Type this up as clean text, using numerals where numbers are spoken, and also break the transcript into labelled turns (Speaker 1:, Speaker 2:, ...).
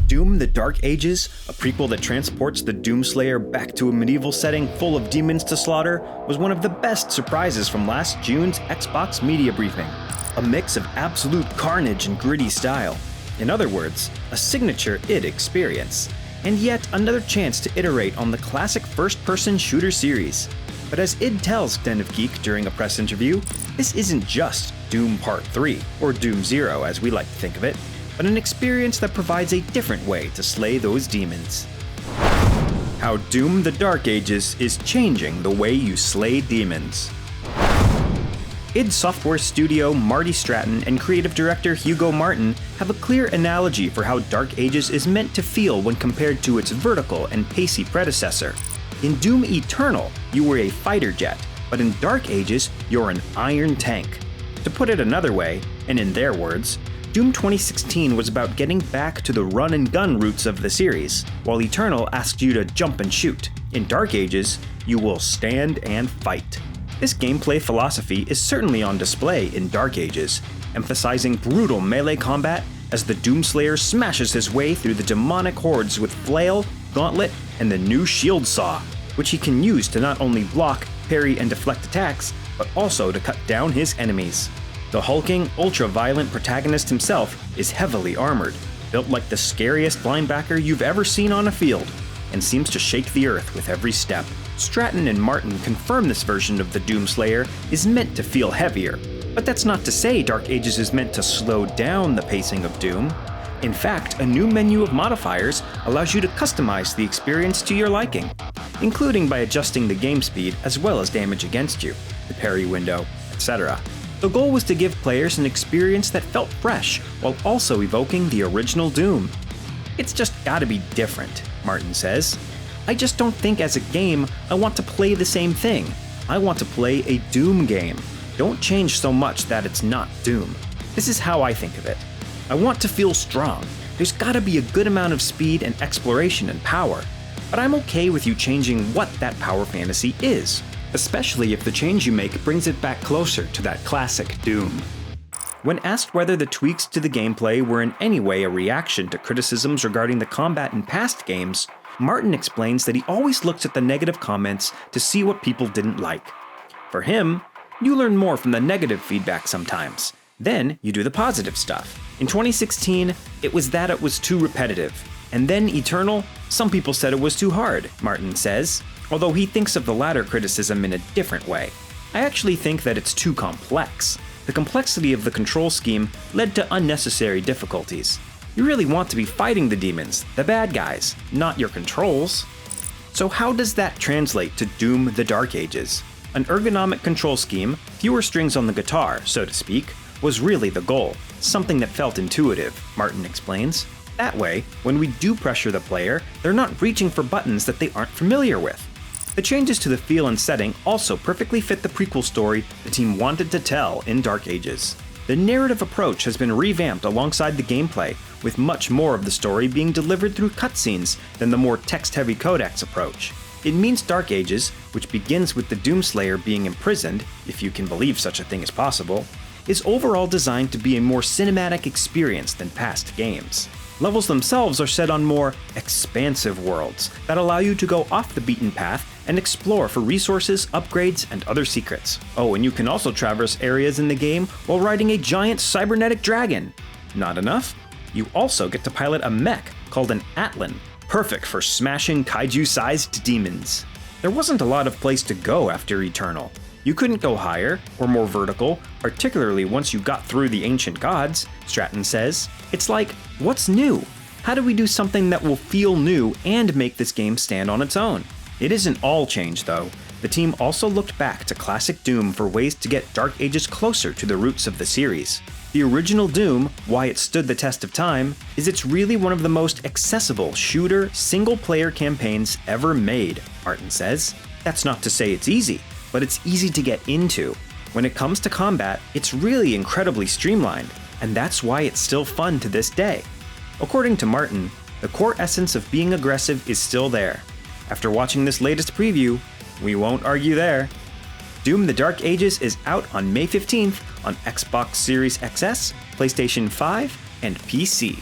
Speaker 1: Doom: The Dark Ages, a prequel that transports the Doomslayer back to a medieval setting full of demons to slaughter, was one of the best surprises from last June's Xbox media briefing. A mix of absolute carnage and gritty style. In other words, a signature id experience, and yet another chance to iterate on the classic first-person shooter series. But as id tells Den of Geek during a press interview, this isn't just Doom Part 3, or Doom 0 as we like to think of it, but an experience that provides a different way to slay those demons. How Doom: The Dark Ages is changing the way you slay demons. id Software studio Marty Stratton and creative director Hugo Martin have a clear analogy for how Dark Ages is meant to feel when compared to its vertical and pacey predecessor. In Doom Eternal, you were a fighter jet, but in Dark Ages, you're an iron tank. To put it another way, and in their words, Doom 2016 was about getting back to the run-and-gun roots of the series, while Eternal asked you to jump and shoot. In Dark Ages, you will stand and fight. This gameplay philosophy is certainly on display in Dark Ages, emphasizing brutal melee combat as the Doomslayer smashes his way through the demonic hordes with flail, gauntlet, and the new shield saw, which he can use to not only block, parry, and deflect attacks, but also to cut down his enemies. The hulking, ultra-violent protagonist himself is heavily armored, built like the scariest linebacker you've ever seen on a field, and seems to shake the earth with every step. Stratton and Martin confirm this version of the Doomslayer is meant to feel heavier, but that's not to say Dark Ages is meant to slow down the pacing of Doom. In fact, a new menu of modifiers allows you to customize the experience to your liking, including by adjusting the game speed as well as damage against you, the parry window, etc. The goal was to give players an experience that felt fresh, while also evoking the original Doom. "It's just gotta be different," Martin says. "I just don't think as a game I want to play the same thing. I want to play a Doom game. Don't change so much that it's not Doom. This is how I think of it. I want to feel strong. There's gotta be a good amount of speed and exploration and power. But I'm okay with you changing what that power fantasy is, especially if the change you make brings it back closer to that classic Doom." When asked whether the tweaks to the gameplay were in any way a reaction to criticisms regarding the combat in past games, Martin explains that he always looks at the negative comments to see what people didn't like. For him, you learn more from the negative feedback sometimes. Then you do the positive stuff. In 2016, it was that it was too repetitive. And then Eternal, some people said it was too hard, Martin says, although he thinks of the latter criticism in a different way. "I actually think that it's too complex. The complexity of the control scheme led to unnecessary difficulties. You really want to be fighting the demons, the bad guys, not your controls." So how does that translate to Doom: The Dark Ages? An ergonomic control scheme, fewer strings on the guitar, so to speak, was really the goal, something that felt intuitive, Martin explains. That way, when we do pressure the player, they're not reaching for buttons that they aren't familiar with. The changes to the feel and setting also perfectly fit the prequel story the team wanted to tell in Dark Ages. The narrative approach has been revamped alongside the gameplay, with much more of the story being delivered through cutscenes than the more text-heavy codex approach. It means Dark Ages, which begins with the Doomslayer being imprisoned, if you can believe such a thing is possible, is overall designed to be a more cinematic experience than past games. Levels themselves are set on more expansive worlds that allow you to go off the beaten path and explore for resources, upgrades, and other secrets. Oh, and you can also traverse areas in the game while riding a giant cybernetic dragon. Not enough? You also get to pilot a mech called an Atlan, perfect for smashing kaiju-sized demons. There wasn't a lot of place to go after Eternal. You couldn't go higher or more vertical, particularly once you got through the ancient gods, Stratton says. It's like, what's new? How do we do something that will feel new and make this game stand on its own? It isn't all change though. The team also looked back to classic Doom for ways to get Dark Ages closer to the roots of the series. The original Doom, why it stood the test of time, is it's really one of the most accessible shooter, single-player campaigns ever made, Martin says. That's not to say it's easy, but it's easy to get into. When it comes to combat, it's really incredibly streamlined, and that's why it's still fun to this day. According to Martin, the core essence of being aggressive is still there. After watching this latest preview, we won't argue there. Doom: The Dark Ages is out on May 15th on Xbox Series XS, PlayStation 5, and PC.